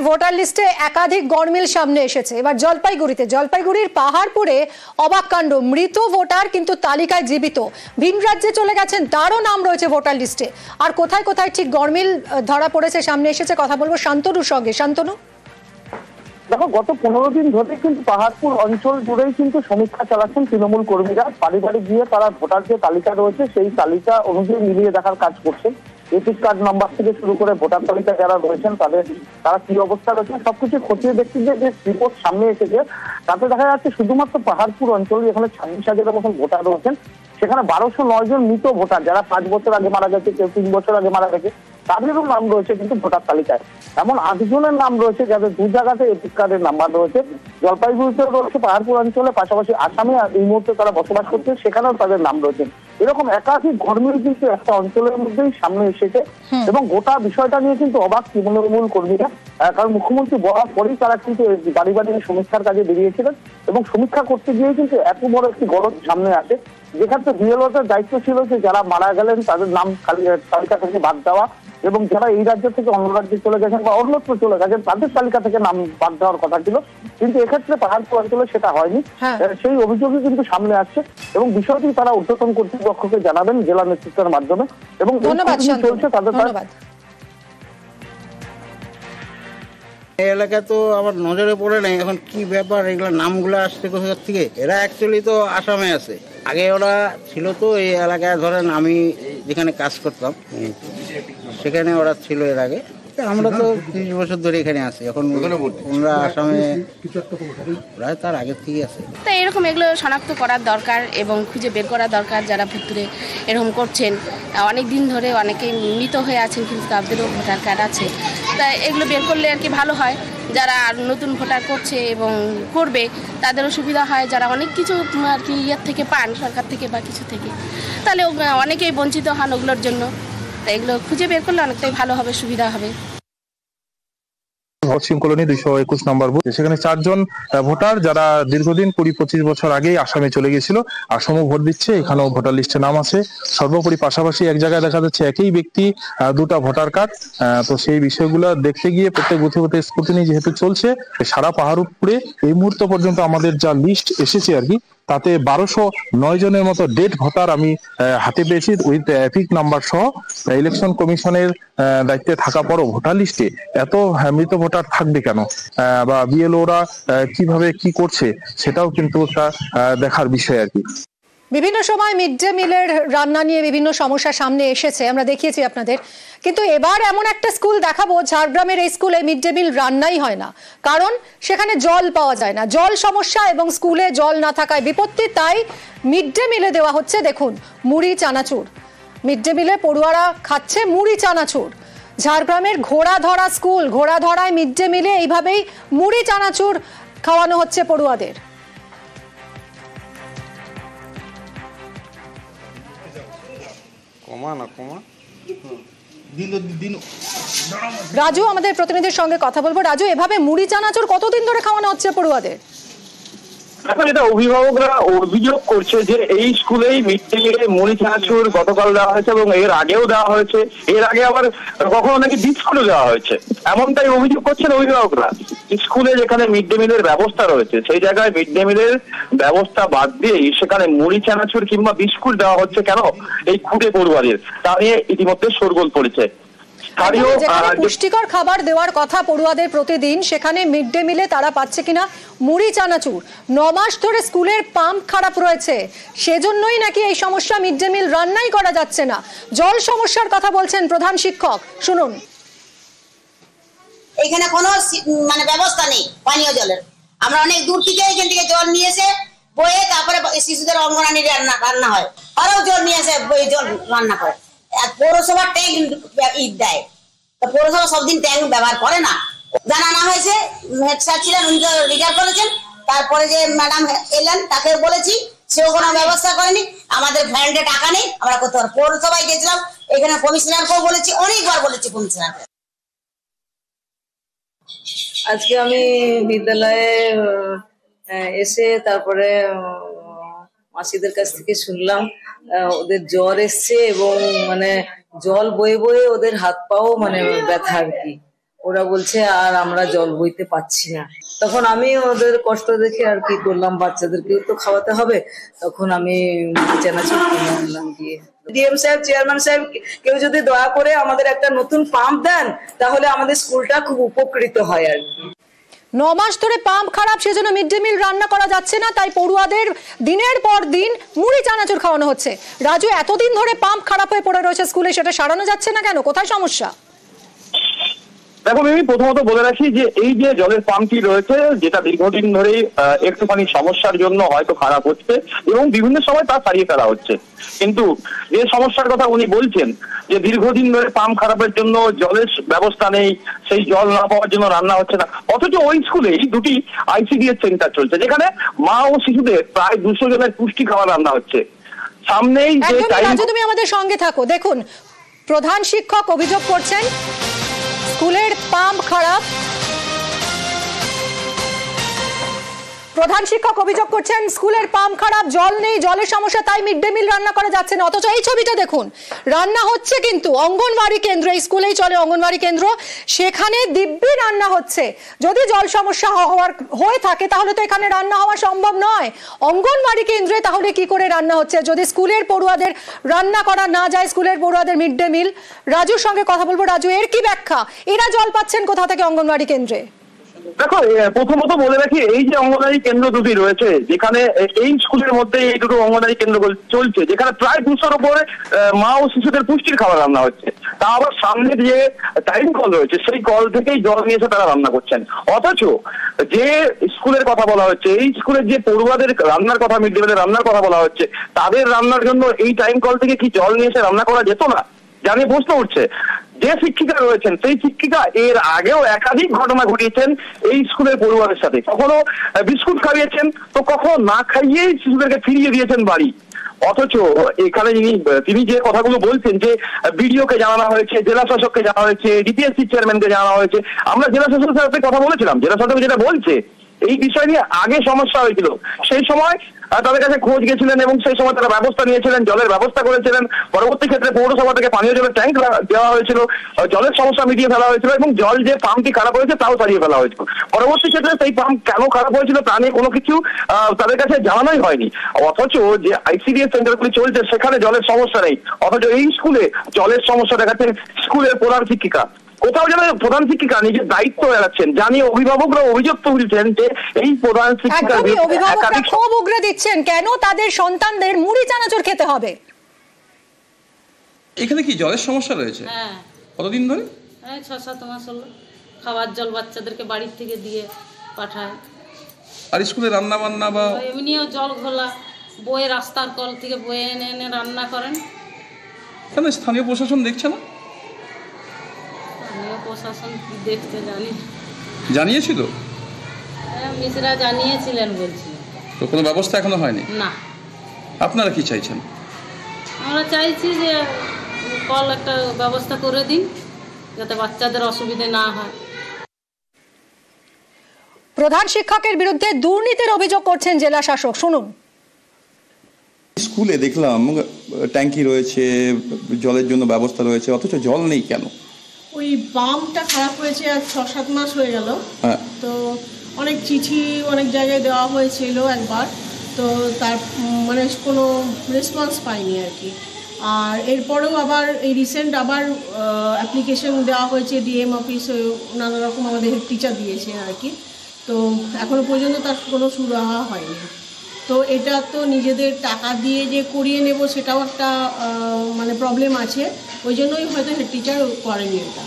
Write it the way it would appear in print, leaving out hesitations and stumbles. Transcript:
Voter লিস্টে একাধিক গড়মিল সামনে এসেছে। এবার জলপাইগুড়ির পাহাড়পুরে অবাক কাণ্ড, মৃত ভোটার কিন্তু তালিকায় জীবিত, ভিন রাজ্যে চলে গেছেন, তারও নাম রয়েছে ভোটার লিস্টে। আর কোথায় কোথায় ঠিক গড়মিল ধরা পড়েছে, সামনে এসেছে, কথা বলবো শান্তনুর সঙ্গে। শান্তনু, দেখো, গত 15 দিন ধরে কিন্তু পাহাড়পুর অঞ্চল জুড়েই কিন্তু সমীক্ষা চালাচ্ছেন তৃণমূল কর্মীরা। বাড়ি বাড়ি গিয়ে তারা ভোটার যে তালিকা রয়েছে সেই তালিকা অনুযায়ী মিলিয়ে দেখার কাজ করছেন। এপিক কার্ড নাম্বার থেকে শুরু করে ভোটার তালিকা যারা রয়েছেন তারা কি অবস্থা রয়েছে সবকিছু খতিয়ে দেখতে যে রিপোর্ট সামনে এসেছে, তাতে দেখা যাচ্ছে শুধুমাত্র পাহাড়পুর অঞ্চলে এখানে 26,000-এর মতন ভোটার রয়েছেন। সেখানে 1209 জন মৃত ভোটার, যারা 5 বছর আগে মারা গেছে, কেউ 3 বছর আগে মারা গেছে, তাদেরও নাম রয়েছে কিন্তু ভোটার তালিকায়। এমন 8 জনের নাম রয়েছে যাদের 2 জায়গাতে এপিক কার্ডের নাম্বার রয়েছে। জলপাইগুড়িতেও রয়েছে, পাহাড়পুর অঞ্চলে, পাশাপাশি আসামে এই মুহূর্তে তারা বসবাস করছে, সেখানেও তাদের নাম রয়েছে। এরকম একাধিক গড়মিল কিন্তু একটা অঞ্চলের মধ্যেই সামনে এসেছে এবং গোটা বিষয়টা নিয়ে কিন্তু অবাক তৃণমূল কর্মীরা। কারণ মুখ্যমন্ত্রী বলার পরেই তারা কিন্তু বাড়ি বাড়ি সমীক্ষার কাজে বেরিয়েছিলেন এবং সমীক্ষা করতে গিয়ে কিন্তু এত বড় একটি গলদ সামনে আসে, যেখানে বিএলওদের দায়িত্ব ছিল যে যারা মারা গেলেন তাদের নাম তালিকা থেকে বাদ দেওয়া এবং যারা এই রাজ্য থেকে অন্য রাজ্যে চলে গেছেন বা অন্যত্র চলে গেছেন তাদের তালিকা থেকে নাম বাদ দেওয়ার কথা ছিল, কিন্তু এক্ষেত্রে পাহাড়পুর অঞ্চলে সেটা হয়নি। সেই অভিযোগই কিন্তু সামনে আসছে এবং বিষয়টি তারা ঊর্ধ্বতন কর্তৃপক্ষকে জানাবেন জেলা নেতৃত্বের মাধ্যমে এবং চলছে তাদের। এই এলাকা তো আমার নজরে পড়ে নাই, এখন কি ব্যাপার, এগুলো নামগুলো আসছে কোথা থেকে? এরা অ্যাকচুয়ালি তো আসামে আছে, আগে ওরা ছিল তো এই এলাকায়। ধরেন আমি যেখানে কাজ করতাম সেখানে ওরা ছিল এর আগে। আমরা তো 30 বছর ধরে এখানে আছি, এখন ওরা আসামে প্রায় তার আগের থেকেই আছে। তো এরকম এগুলো শনাক্ত করার দরকার এবং খুঁজে বের করা দরকার যারা ভুতুরে এরকম করছেন। অনেক দিন ধরে অনেকেই মৃত হয়ে আছেন কিন্তু তাদেরও ভোটার কার্ড আছে, তাই এগুলো বের করলে আর কি ভালো হয়। যারা নতুন ভোটার করছে এবং করবে তাদেরও সুবিধা হয়, যারা অনেক কিছু আর কি ইয়ের থেকে পান, সরকার থেকে বা কিছু থেকে, তাহলে অনেকেই বঞ্চিত হন ওগুলোর জন্য। তাই এগুলো খুঁজে বের করলে অনেকটাই ভালো হবে, সুবিধা হবে। পশ্চিম কলোনি 221 নম্বর বুথ, সেখানে 4 জন ভোটার যারা দীর্ঘদিন 20-25 বছর আগেই আসামে চলে গেছিল, আসামও ভোট দিচ্ছে, এখানেও ভোটার লিস্টে নাম আছে। সর্বোপরি পাশাপাশি এক জায়গায় দেখা যাচ্ছে একই ব্যক্তি 2টা ভোটার কার্ড। তো সেই বিষয়গুলো দেখতে গিয়ে প্রত্যেক বুথে বুথে স্ক্রুটিনি যেহেতু চলছে, সারা পাহাড়পুরে এই মুহূর্ত পর্যন্ত আমাদের যা লিস্ট এসেছে আর কি, তাতে 1209 জনের মতো ডেড ভোটার আমি হাতে পেয়েছি উইথ এপিক নাম্বার সহ। ইলেকশন কমিশনের দায়িত্বে থাকা পরও ভোটার লিস্টে এত মৃত ভোটার থাকবে কেন, বা বিএলওরা কিভাবে কি করছে, সেটাও কিন্তু একটা দেখার বিষয় আর কি। বিভিন্ন সময় মিড ডে মিলের রান্না নিয়ে বিভিন্ন সমস্যা সামনে এসেছে, আমরা দেখিয়েছি আপনাদের। কিন্তু এবার এমন একটা স্কুল দেখাবো, ঝাড়গ্রামের এই স্কুলে মিড ডে মিল রান্নাই হয় না, কারণ সেখানে জল পাওয়া যায় না, জল সমস্যা এবং স্কুলে জল না থাকায় বিপত্তি। তাই মিড ডে মিলে দেওয়া হচ্ছে, দেখুন, মুড়ি চানাচুর। মিড ডে মিলে পড়ুয়ারা খাচ্ছে মুড়ি চানাচুর। ঝাড়গ্রামের ঘোড়াধরা স্কুল, ঘোড়াধরায় মিড ডে মিলে এইভাবেই মুড়ি চানাচুর খাওয়ানো হচ্ছে পড়ুয়াদের। রাজু, আমাদের প্রতিনিধির সঙ্গে কথা বলবো। রাজু, এভাবে মুড়ি চানাচুর কতদিন ধরে খাওয়ানো হচ্ছে পড়ুয়াদের? এখন এটা অভিভাবকরা অভিযোগ করছে যে এই স্কুলেই মিড ডে মিলে মুড়ি চানাচুর গতকাল দেওয়া হয়েছে এবং এর আগেও দেওয়া হয়েছে, এর আগে আবার কখনো নাকি বিস্কুটও দেওয়া হয়েছে, এমনটাই অভিযোগ করছেন অভিভাবকরা। স্কুলে যেখানে মিড ডে মিলের ব্যবস্থা রয়েছে সেই জায়গায় মিড ডে মিলের ব্যবস্থা বাদ দিয়ে সেখানে মুড়ি চানাচুর কিংবা বিস্কুট দেওয়া হচ্ছে কেন এই খুদে পড়ুয়াদের, তা নিয়ে ইতিমধ্যে শোরগোল পড়েছে। পুষ্টিকর খাবার দেওয়ার কথা পড়ুয়াদের প্রতিদিন, সেখানে মিড ডে মিলে তারা পাচ্ছে কিনা মুড়ি চানাচুর। 9 মাস ধরে স্কুলের পাম্প খারাপ রয়েছে, সেজন্যই নাকি এই সমস্যা, মিড ডে মিল রান্নাই করা যাচ্ছে না। জল সমস্যার কথা বলছেন প্রধান শিক্ষক, শুনুন। এখানে কোনো ব্যবস্থা নেই পানীয় জলের। আমরা অনেক দূর থেকে এখান থেকে জল নিয়ে এসে বয়ে তারপরে শিশুদের অঙ্গনারী রান্না হয়, আরও জল নিয়ে এসে বয়ে জল রান্না করে। পৌরসভার ট্যাঙ্ক দেয়, পৌরসভা সবদিন ট্যাঙ্ক ব্যবহার করে না। জানানো হয়েছে, হেড স্যার ছিলেন, উনি তো রিটায়ার করেছেন, তারপরে যে ম্যাডাম এলেন তাকে বলেছি, সেও কোনো ব্যবস্থা করেনি। আমাদের ফ্যান্ডে টাকা নেই, আমরা করতে পারবো। পৌরসভায় গেছিলাম, এখানে কমিশনারকেও বলেছি, অনেকবার বলেছি কমিশনারকে। আজকে আমি বিদ্যালয়ে এসে তারপরে মাসিদের কাছ থেকে শুনলাম ওদের জ্বর এসছে এবং জল বয়ে বয়ে ওদের হাত পাও ব্যথা আর কি। ওরা বলছে আর আমরা জল বইতে পাচ্ছি না। তখন আমি ওদের কষ্ট দেখে আর কি করলাম, বাচ্চাদেরকে তো খাওয়াতে হবে, তখন আমি চানাচুর কিনে আনলাম দিয়ে। ডিএম সাহেব, চেয়ারম্যান সাহেব, কেউ যদি দয়া করে আমাদের একটা নতুন পাম্প দেন তাহলে আমাদের স্কুলটা খুব উপকৃত হয় আর কি। 9 মাস ধরে পাম্প খারাপ, সেজন্য মিড ডে মিল রান্না করা যাচ্ছে না, তাই পড়ুয়াদের দিনের পর দিন মুড়ি চানাচুর খাওয়ানো হচ্ছে। রাজু, এতদিন ধরে পাম্প খারাপ হয়ে পড়ে রয়েছে স্কুলে, সেটা সারানো যাচ্ছে না কেন? কোথায় সমস্যা? দেখো আমি প্রথমত বলে রাখি যে এই যে জলের পাম্পটি রয়েছে, যেটা দীর্ঘদিন ধরেই একটুখানি সমস্যার জন্য হয়তো খারাপ হচ্ছে এবং বিভিন্ন সময় তা সারিয়ে ফেলা হচ্ছে, কিন্তু যে সমস্যার কথা উনি বলছেন যে দীর্ঘদিন ধরে পাম্প খারাপের জন্য জলের ব্যবস্থা নেই, সেই জল না পাওয়ার জন্য রান্না হচ্ছে না, অথচ ওই স্কুলেই 2টি ICDS সেন্টার চলছে, যেখানে মা ও শিশুদের প্রায় 200 জনের পুষ্টি খাবার রান্না হচ্ছে। সামনেই যে রাজু, তুমি আমাদের সঙ্গে থাকো। দেখুন, প্রধান শিক্ষক অভিযোগ করছেন স্কুলের পাম্প খারাপ। প্রধান শিক্ষক অভিযোগ করছেন স্কুলের পাম্প খারাপ, জল নেই, জলের সমস্যা, তাই মিড ডে মিল রান্না করা যাচ্ছে না। অথচ এই ছবিটা দেখুন, রান্না হচ্ছে কিন্তু অঙ্গনওয়াড়ি কেন্দ্র, এই স্কুলেই চলে অঙ্গনওয়াড়ি কেন্দ্র, সেখানে দিব্যি রান্না হচ্ছে। যদি জল সমস্যা হয়ে থাকে তাহলে তো এখানে রান্না হওয়া সম্ভব নয়। অঙ্গনওয়াড়ি কেন্দ্রে তাহলে কি করে রান্না হচ্ছে যদি স্কুলের পড়ুয়াদের রান্না করা না যায়, স্কুলের পড়ুয়াদের মিড ডে মিল? রাজুর সঙ্গে কথা বলবো। রাজু, এর কি ব্যাখ্যা? এরা জল পাচ্ছেন কোথা থেকে অঙ্গনওয়াড়ি কেন্দ্রে? দেখো প্রথমত বলে রাখি, এই যে অঙ্গনওয়াড়ি কেন্দ্র 2টি রয়েছে, যেখানে এই স্কুলের মধ্যে এই 2টো অঙ্গনওয়াড়ি কেন্দ্র চলছে, যেখানে প্রায় 200-র উপরে মা ও শিশুদের পুষ্টির খাবার রান্না হচ্ছে, তা আবার সামনে যে টাইম কল রয়েছে সেই কল থেকেই জল নিয়ে এসে তারা রান্না করছেন। অথচ যে স্কুলের কথা বলা হচ্ছে, এই স্কুলের যে পড়ুয়াদের রান্নার কথা, মিড ডে মিলের রান্নার কথা বলা হচ্ছে, তাদের রান্নার জন্য এই টাইম কল থেকে কি জল নিয়ে এসে রান্না করা যেত না? জানিয়ে প্রশ্ন উঠছে। যে শিক্ষিকা রয়েছেন সেই শিক্ষিকা এর আগেও একাধিক ঘটনা ঘটিয়েছেন এই স্কুলের পড়ুয়াদের সাথে। কখনো বিস্কুট খাইয়েছেন, তো কখনো না খাইয়েই শিশুদেরকে ফিরিয়ে দিয়েছেন বাড়ি। অথচ এখানে তিনি যে কথাগুলো বলছেন যে বিডিওকে জানানো হয়েছে, জেলা শাসককে জানানো হয়েছে, ডিপিএসসি চেয়ারম্যানকে জানানো হয়েছে, আমরা জেলা শাসকের সাথে কথা বলেছিলাম। জেলা শাসক যেটা বলছে, এই বিষয় নিয়ে আগে সমস্যা হয়েছিল, সেই সময় তাদের কাছে খোঁজ গেছিলেন এবং সেই সময় তারা ব্যবস্থা নিয়েছিলেন, জলের ব্যবস্থা করেছিলেন। পরবর্তী ক্ষেত্রে পৌরসভা থেকে পানীয় জলের ট্যাঙ্ক দেওয়া হয়েছিল, জলের সমস্যা মিটিয়ে ফেলা হয়েছিল এবং জল যে পাম্পটি খারাপ হয়েছে তাও সারিয়ে ফেলা হয়েছিল। পরবর্তী ক্ষেত্রে সেই পাম্প কেন খারাপ হয়েছিল তা নিয়ে কোনো কিছু তাদের কাছে জানানোই হয়নি। অথচ যে ICDS সেন্টারগুলি চলছে সেখানে জলের সমস্যা নেই, অথচ এই স্কুলে জলের সমস্যা দেখাচ্ছেন স্কুলের প্রধান শিক্ষিকা। কোথাও যেন প্রধান শিক্ষিকা নিজের দায়িত্ব এড়াচ্ছেন, জানিয়ে অভিভাবকরা অভিযোগ তুলছেন যে এই প্রধান শিক্ষিকা ক্ষোভ উগরে দিচ্ছেন, কেন তাদের সন্তানদের মুড়ি চানাচুর খেতে হবে? এখানে কি জলের সমস্যা রয়েছে? হ্যাঁ। কতদিন ধরে? 6-7 মাস হলো। খাবার জল বাচ্চাদেরকে বাড়ির থেকে দিয়ে পাঠায়। আর স্কুলে রান্না বান্না বা এমনিও জল ঘোলা, বয়ে রাস্তার কল থেকে বয়ে এনে এনে রান্না করেন। কেন স্থানীয় প্রশাসন দেখছে না? প্রশাসন দেখতে জানিয়েছিল, মিসরা জানিয়েছিলেন বলছিলেন, তো কোনো ব্যবস্থা এখনো হয়নি না। আপনারা কি চাইছেন? আমরা চাইছি যে কল একটা ব্যবস্থা করে দিন যাতে বাচ্চাদের অসুবিধা না হয়। প্রধান শিক্ষকের বিরুদ্ধে দুর্নীতির অভিযোগ করছেন জেলা শাসক, শুনুন। স্কুলে দেখলাম ট্যাঙ্কি রয়েছে, জলের জন্য ব্যবস্থা রয়েছে, অথচ জল নেই কেন? ওই পাম্পটা খারাপ হয়েছে আর 6-7 মাস হয়ে গেল। তো অনেক চিঠি অনেক জায়গায় দেওয়া হয়েছিল একবার, তো তার মানে কোনো রেসপন্স পাইনি আর কি। আর এরপরেও আবার এই রিসেন্ট আবার অ্যাপ্লিকেশন দেওয়া হয়েছে ডিএম অফিসে, নানা রকম আমাদের হেড টিচার দিয়েছে আর কি। তো এখনো পর্যন্ত তার কোনো সুরাহা হয়নি। তো এটা তো নিজেদের টাকা দিয়ে যে করিয়ে নেব সেটাও একটা মানে প্রবলেম আছে, ওই জন্যই হয়তো হেড টিচার করেনি এটা।